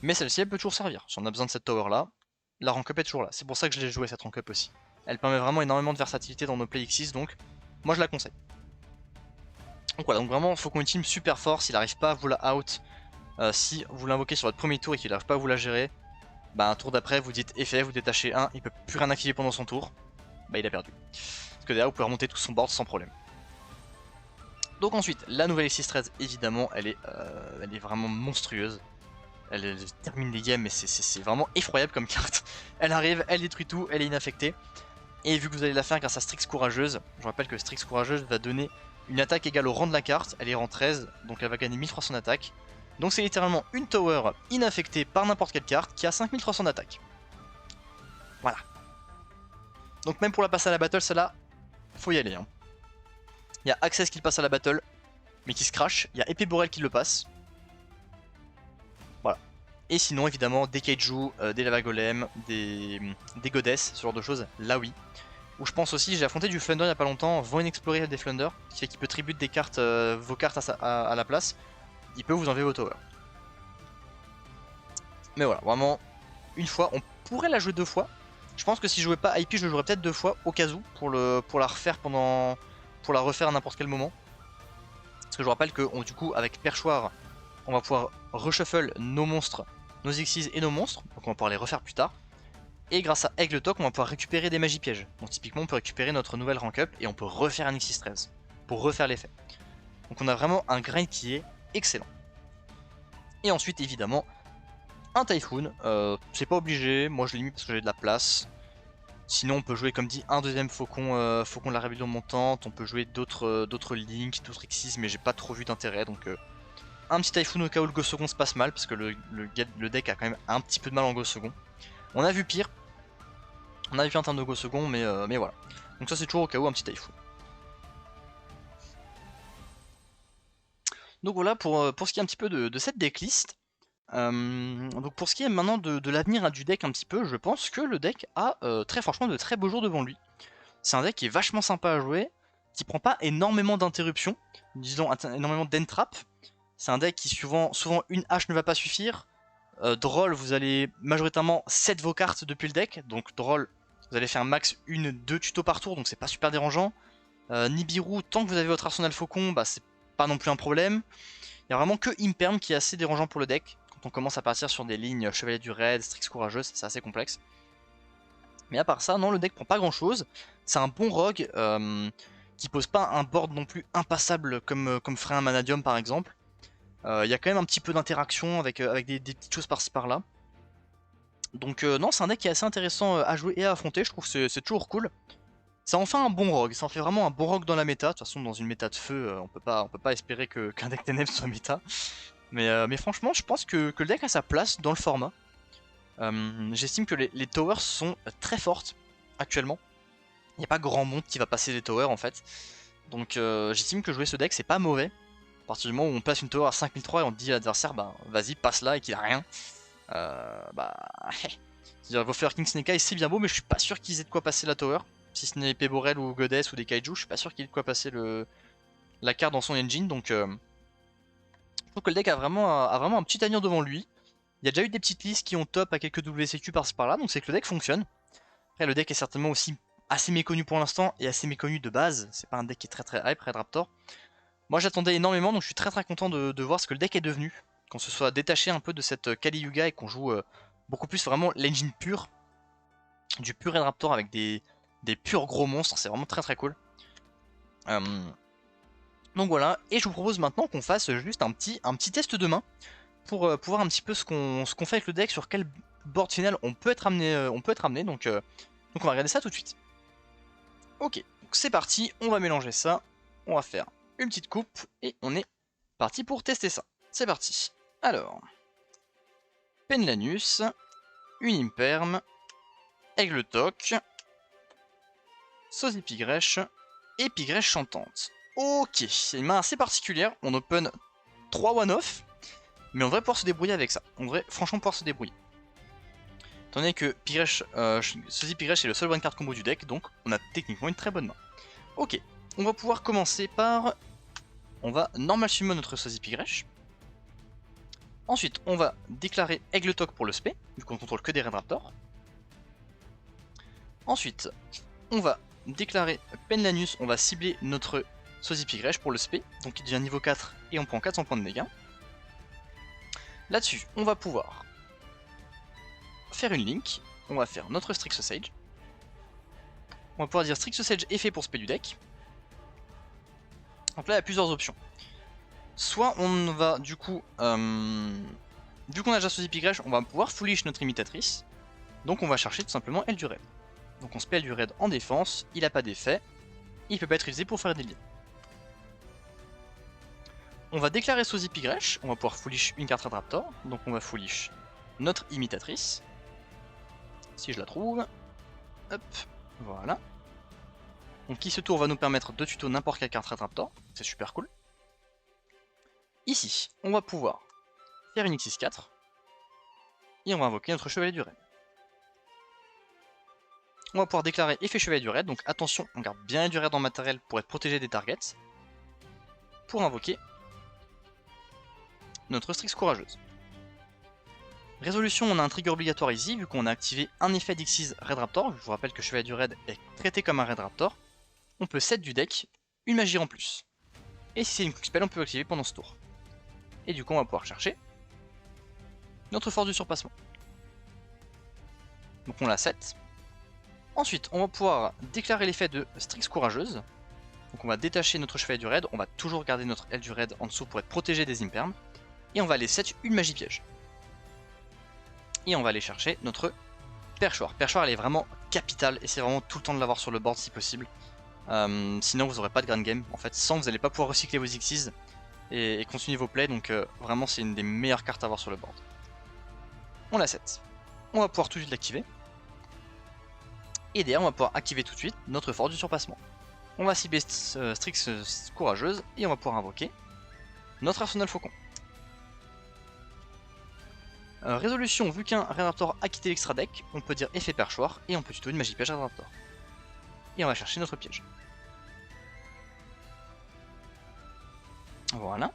Mais celle-ci, elle peut toujours servir. Si on a besoin de cette tower là, la rank up est toujours là. C'est pour ça que je l'ai joué cette rank up aussi. Elle permet vraiment énormément de versatilité dans nos play X6, donc moi je la conseille. Donc voilà, donc vraiment, Faucon ultime super fort. S'il n'arrive pas à vous la out, si vous l'invoquez sur votre premier tour et qu'il n'arrive pas à vous la gérer, bah un tour d'après, vous dites effet, vous détachez un, il peut plus rien activer pendant son tour, bah il a perdu. Parce que derrière, vous pouvez remonter tout son board sans problème. Donc ensuite, la nouvelle X13, évidemment, elle est vraiment monstrueuse. Elle termine les games, mais c'est vraiment effroyable comme carte. Elle arrive, elle détruit tout, elle est inaffectée. Et vu que vous allez la faire grâce à Strix Courageuse, je rappelle que Strix Courageuse va donner une attaque égale au rang de la carte, elle est rang 13, donc elle va gagner 1300 d'attaque. Donc c'est littéralement une tower inaffectée par n'importe quelle carte qui a 5300 d'attaque. Voilà. Donc même pour la passer à la battle, celle-là, faut y aller. Hein. Il y a Access qui le passe à la battle, mais qui se crash. Il y a Épée Borel qui le passe. Voilà. Et sinon, évidemment, des Kaiju, des Lava Golem, des Goddess, ce genre de choses, là oui. Ou je pense aussi, j'ai affronté du Flunder il y a pas longtemps, Void Explorer des Flunder, qui fait qu'il peut tribute des cartes, vos cartes à la place. Il peut vous enlever vos towers. Mais voilà, vraiment, une fois, on pourrait la jouer deux fois. Je pense que si je jouais pas IP, je le jouerais peut-être deux fois, au cas où, pour la refaire pour la refaire à n'importe quel moment. Parce que je vous rappelle que du coup, avec Perchoir, on va pouvoir reshuffle nos monstres, nos Xyz et nos monstres, donc on va pouvoir les refaire plus tard. Et grâce à Aigle Talk, on va pouvoir récupérer des magies pièges. Donc typiquement, on peut récupérer notre nouvelle rank up et on peut refaire un X13 pour refaire l'effet. Donc on a vraiment un grind qui est excellent. Et ensuite, évidemment, un Typhoon. C'est pas obligé, moi je l'ai mis parce que j'ai de la place. Sinon, on peut jouer, comme dit, un deuxième Faucon, Faucon de la Rébellion montante. On peut jouer d'autres Link, d'autres Xyz, mais j'ai pas trop vu d'intérêt. Donc un petit Typhoon au cas où le Go second se passe mal, parce que le deck a quand même un petit peu de mal en Go second. On a vu pire. On a vu un terme de Go second, mais voilà. Donc ça c'est toujours au cas où un petit Typhoon. Donc voilà pour ce qui est un petit peu de cette decklist. Donc pour ce qui est maintenant de l'avenir du deck un petit peu, je pense que le deck a très franchement de très beaux jours devant lui. C'est un deck qui est vachement sympa à jouer, qui prend pas énormément d'interruptions, disons énormément d'entrap. C'est un deck qui souvent une hache ne va pas suffire. Droll, vous allez majoritairement set vos cartes depuis le deck, donc Droll, vous allez faire max 1-2 tutos par tour, donc c'est pas super dérangeant. Nibiru, tant que vous avez votre arsenal faucon, bah c'est pas non plus un problème. Il y a vraiment que Imperm qui est assez dérangeant pour le deck, quand on commence à partir sur des lignes Chevalier du Raid, Strix Courageuse, c'est assez complexe. Mais à part ça, non, le deck prend pas grand chose. C'est un bon rogue qui pose pas un board non plus impassable comme ferait un Manadium par exemple. Il y a quand même un petit peu d'interaction avec des petites choses par-ci par-là. Donc non, c'est un deck qui est assez intéressant à jouer et à affronter, je trouve que c'est toujours cool. Ça en fait un bon rogue, ça en fait vraiment un bon rogue dans la méta. De toute façon, dans une méta de feu, on peut pas espérer qu'un deck ténèbres soit méta. Mais franchement, je pense que le deck a sa place dans le format. J'estime que les towers sont très fortes actuellement. Il n'y a pas grand monde qui va passer les towers en fait. Donc j'estime que jouer ce deck c'est pas mauvais. À partir du moment où on place une tower à 5003 et on dit à l'adversaire bah vas-y passe là et qu'il a rien. Bah c'est-à-dire vos King Snake Eye c'est bien beau mais je suis pas sûr qu'ils aient de quoi passer la tower. Si ce n'est Épée Borel ou Goddess ou des Kaiju, je suis pas sûr qu'il ait de quoi passer la carte dans son engine. Donc je trouve que le deck a vraiment un petit avenir devant lui. Il y a déjà eu des petites listes qui ont top à quelques WCQ par-ci par-là, donc c'est que le deck fonctionne. Après le deck est certainement aussi assez méconnu pour l'instant et assez méconnu de base. C'est pas un deck qui est très très hype, Red Raptor. Moi j'attendais énormément, donc je suis très très content de voir ce que le deck est devenu. Qu'on se soit détaché un peu de cette Kali Yuga et qu'on joue beaucoup plus vraiment l'engine pure. du pur Red Raptor avec des purs gros monstres, c'est vraiment très cool. Donc voilà, et je vous propose maintenant qu'on fasse juste un petit test de main pour voir un petit peu ce qu'on fait avec le deck, sur quel board final on peut être amené, donc on va regarder ça tout de suite. Ok, donc c'est parti, on va mélanger ça, on va faire une petite coupe, et on est parti pour tester ça. C'est parti. Alors, Penlanus, une Imperme, Aigletok, Sosipigrèche et Pigrèche chantante. Ok, c'est une main assez particulière, on open 3 one-off, mais on devrait pouvoir se débrouiller avec ça. On devrait franchement pouvoir se débrouiller. Étant donné que Sosipigrèche est le seul one card combo du deck, donc on a techniquement une très bonne main. Ok, on va pouvoir commencer par... On va normal summon notre Sosipigrèche. Ensuite, on va déclarer Aigletok pour le spé, vu qu'on contrôle que des Red Raptors. Ensuite, on va déclarer Penlanus, on va cibler notre Sosipigrèche pour le spé, donc il devient niveau 4 et on prend 400 points de dégâts. Là-dessus, on va pouvoir faire une link, on va faire notre Strixhaus Sage. On va pouvoir dire Strixhaus Sage est fait pour spé du deck. Donc là, il y a plusieurs options. Soit on va du coup, vu qu'on a déjà Sosipigrèche, on va pouvoir foolish notre imitatrice. Donc on va chercher tout simplement Eldured. Donc on spell Eldured en défense, il n'a pas d'effet, il peut pas être utilisé pour faire des liens. On va déclarer Sosipigrèche, on va pouvoir foolish une carte Red Raptor, donc on va foolish notre imitatrice. Si je la trouve, hop, voilà. Donc qui ce tour va nous permettre de tuto n'importe quelle carte Red Raptor, c'est super cool. Ici, on va pouvoir faire une X6-4, et on va invoquer notre Chevalier du Raid. On va pouvoir déclarer effet Chevalier du Raid, donc attention, on garde bien du Raid en matériel pour être protégé des targets, pour invoquer notre Strix Courageuse. Résolution, on a un trigger obligatoire ici, vu qu'on a activé un effet d'X6 Red Raptor. Je vous rappelle que Chevalier du Raid est traité comme un Red Raptor. On peut set du deck une magie en plus. Et si c'est une quick spell, on peut l'activer pendant ce tour. Et du coup, on va pouvoir chercher notre force du surpassement. Donc on la set. Ensuite, on va pouvoir déclarer l'effet de Strix Courageuse. Donc on va détacher notre Chevalier du Raid, on va toujours garder notre aile du Raid en dessous pour être protégé des impermes. Et on va aller set une magie piège. Et on va aller chercher notre Perchoir. Perchoir, elle est vraiment capitale et c'est vraiment tout le temps de l'avoir sur le board si possible. Sinon vous n'aurez pas de grand game. En fait, sans vous n'allez pas pouvoir recycler vos Xyz et continuer vos plays. Donc vraiment c'est une des meilleures cartes à avoir sur le board. On la set. On va pouvoir tout de suite l'activer. Et derrière on va pouvoir activer tout de suite notre force du surpassement. On va cibler Strix Courageuse et on va pouvoir invoquer notre Arsenal Faucon. Résolution, vu qu'un Red Raptor a quitté l'extra deck, on peut dire effet perchoir et on peut tuto une magie piège Red Raptor. Et on va chercher notre piège. Voilà.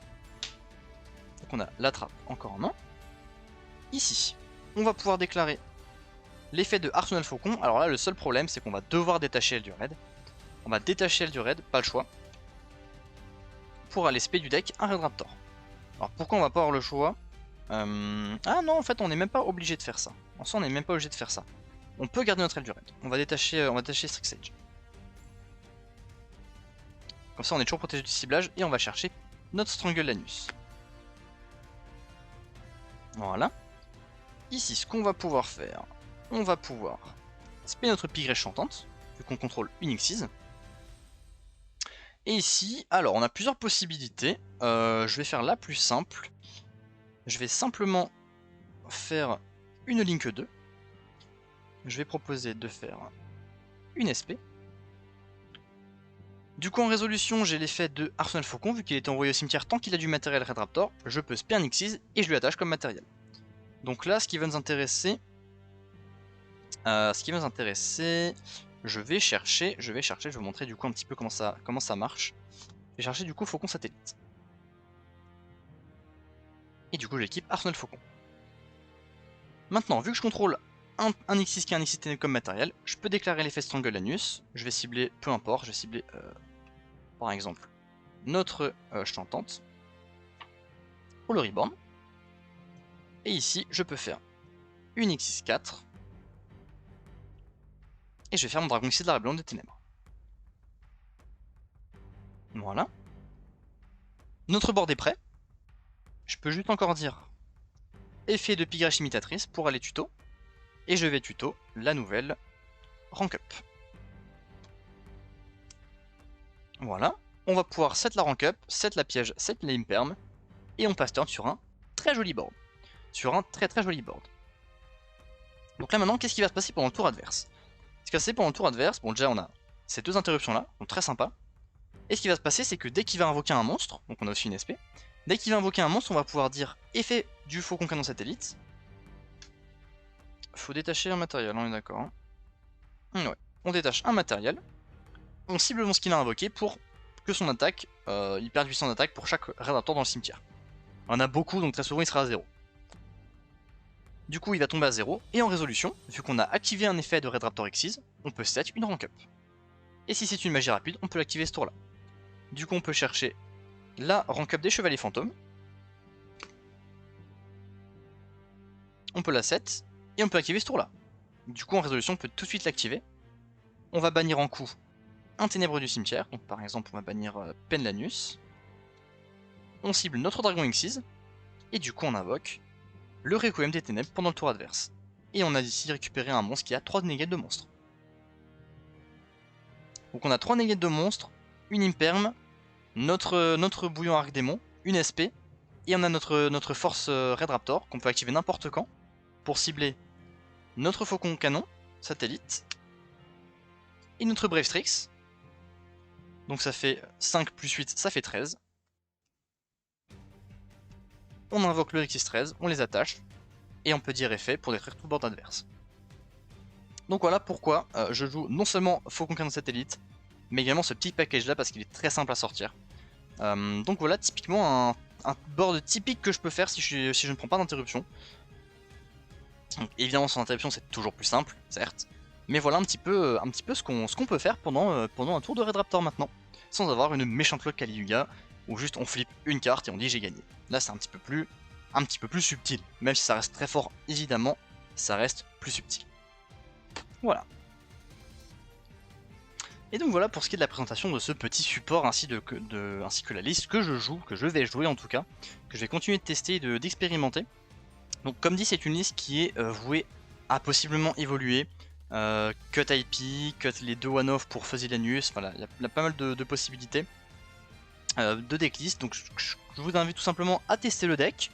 Donc on a la trappe encore en main. Ici, on va pouvoir déclarer l'effet de Arsenal Faucon. Alors là, le seul problème, c'est qu'on va devoir détacher Eldured. On va détacher Eldured, pas le choix. Pour aller spé du deck un Red Raptor. Alors pourquoi on va pas avoir le choix? Ah non, en fait, on n'est même pas obligé de faire ça. En soi, on n'est même pas obligé de faire ça. On peut garder notre Eldured. On va détacher Strixhaus. Comme ça, on est toujours protégé du ciblage et on va chercher notre Strangle Lanus. Voilà. Ici, ce qu'on va pouvoir faire, on va pouvoir spé notre Pigrèche chantante, vu qu'on contrôle une Xyz. Et ici, alors, on a plusieurs possibilités. Je vais faire la plus simple. Je vais simplement faire une Link 2. Je vais proposer de faire une SP. Du coup en résolution j'ai l'effet de Arsenal Faucon, vu qu'il est envoyé au cimetière tant qu'il a du matériel Red Raptor, je peux spé un Xyz et je lui attache comme matériel. Donc là ce qui va nous intéresser, je vais vous montrer du coup un petit peu comment ça marche. Je vais chercher du coup Faucon satellite. Et du coup j'équipe Arsenal Faucon. Maintenant vu que je contrôle un Xyz qui est un Xyz comme matériel, je peux déclarer l'effet Strangle Lanus, je vais cibler, peu importe, je vais cibler par exemple notre chantante pour le reborn. Et ici je peux faire une X4 Et je vais faire mon dragon ici de la rébellion des ténèbres. Voilà. Notre board est prêt. Je peux juste encore dire effet de Pigrache imitatrice pour aller tuto. Et je vais tuto la nouvelle rank up. Voilà. On va pouvoir set la rank up, set la piège, set l'imperm. Et on passe turn sur un très joli board. Sur un très joli board. Donc là maintenant, qu'est-ce qui va se passer pendant le tour adverse? Ce qui va se passer pendant le tour adverse, bon déjà on a ces deux interruptions là, donc très sympa. Et ce qui va se passer, c'est que dès qu'il va invoquer un monstre, donc on a aussi une SP, dès qu'il va invoquer un monstre, on va pouvoir dire effet du faucon canon satellite. Faut détacher un matériel, on est d'accord. Hein. Ouais, on détache un matériel, on cible le monstre qu'il a invoqué pour que son attaque, il perde 800 d'attaque pour chaque raid raptor dans le cimetière. On a beaucoup, donc très souvent il sera à 0. Du coup il va tomber à 0, et en résolution, vu qu'on a activé un effet de Raid Raptor Xyz, on peut set une rank up. Et si c'est une magie rapide, on peut l'activer ce tour là. Du coup on peut chercher la rank up des chevaliers fantômes. On peut la set, et on peut activer ce tour là. Du coup en résolution on peut tout de suite l'activer. On va bannir en coup un ténèbre du cimetière, donc par exemple on va bannir Penlanus. On cible notre dragon Xyz, et du coup on invoque le Requiem des ténèbres pendant le tour adverse. Et on a ici récupéré un monstre qui a 3 négates de monstre. Donc on a 3 négates de monstre, une imperm, notre bouillon arc démon, une SP, et on a notre force Raid Raptor qu'on peut activer n'importe quand pour cibler notre faucon canon, satellite, et notre Brave Strix. Donc ça fait 5 plus 8, ça fait 13. On invoque le Rixis 13, on les attache, et on peut dire effet pour détruire tout le board adverse. Donc voilà pourquoi je joue non seulement Faucon Canon Satellite, mais également ce petit package là parce qu'il est très simple à sortir. Donc voilà typiquement un board typique que je peux faire si je ne prends pas d'interruption. Évidemment sans interruption c'est toujours plus simple, certes. Mais voilà un petit peu ce qu'on peut faire pendant un tour de Raid Raptor maintenant. Sans avoir une méchante lock Kaliuga, où juste on flippe une carte et on dit j'ai gagné. Là c'est un petit peu plus subtil. Même si ça reste très fort évidemment, ça reste plus subtil. Voilà. Et donc voilà pour ce qui est de la présentation de ce petit support ainsi que la liste que je vais jouer en tout cas, que je vais continuer de tester et d'expérimenter. Donc comme dit c'est une liste qui est vouée à possiblement évoluer, cut IP, cut les deux one-off pour Fuzzylanius, voilà, il y a pas mal de possibilités de decklist, donc je vous invite tout simplement à tester le deck,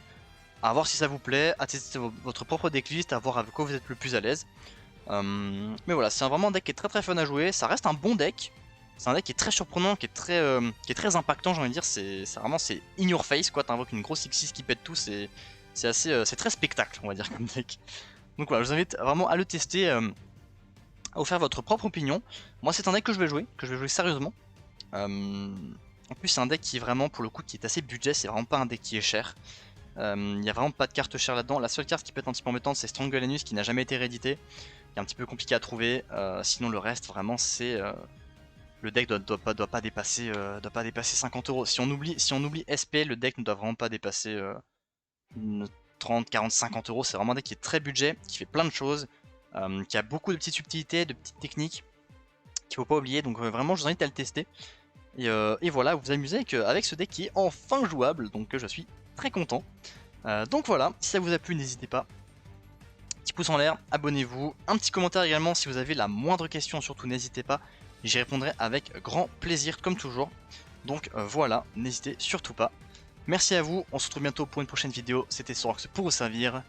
à voir si ça vous plaît, à tester votre propre decklist, à voir avec quoi vous êtes le plus à l'aise. Mais voilà, c'est vraiment un deck qui est très fun à jouer, ça reste un bon deck, c'est un deck qui est très surprenant, qui est très impactant j'ai envie de dire, c'est in your face quoi, t'invoques une grosse X6 qui pète tout, c'est très spectacle on va dire comme deck. Donc voilà, je vous invite vraiment à le tester, à vous faire votre propre opinion. Moi c'est un deck que je vais jouer sérieusement. En plus c'est un deck qui est vraiment pour le coup qui est assez budget, c'est vraiment pas un deck qui est cher. Il n'y a vraiment pas de carte chère là-dedans, la seule carte qui peut être un petit peu embêtante c'est Strangleanus qui n'a jamais été réédité, qui est un petit peu compliqué à trouver, sinon le reste vraiment c'est... le deck doit pas dépasser 50 €. Si on oublie SP, le deck ne doit vraiment pas dépasser 30, 40, 50 €. C'est vraiment un deck qui est très budget, qui fait plein de choses, qui a beaucoup de petites subtilités, de petites techniques qu'il faut pas oublier. Donc vraiment, je vous invite à le tester. Et voilà, vous amusez avec ce deck qui est enfin jouable. Donc je suis très content. Donc voilà, si ça vous a plu, n'hésitez pas. Petit pouce en l'air, abonnez-vous. Un petit commentaire également si vous avez la moindre question, surtout n'hésitez pas. J'y répondrai avec grand plaisir comme toujours. Donc voilà, n'hésitez surtout pas. Merci à vous, on se retrouve bientôt pour une prochaine vidéo. C'était Sorox pour vous servir.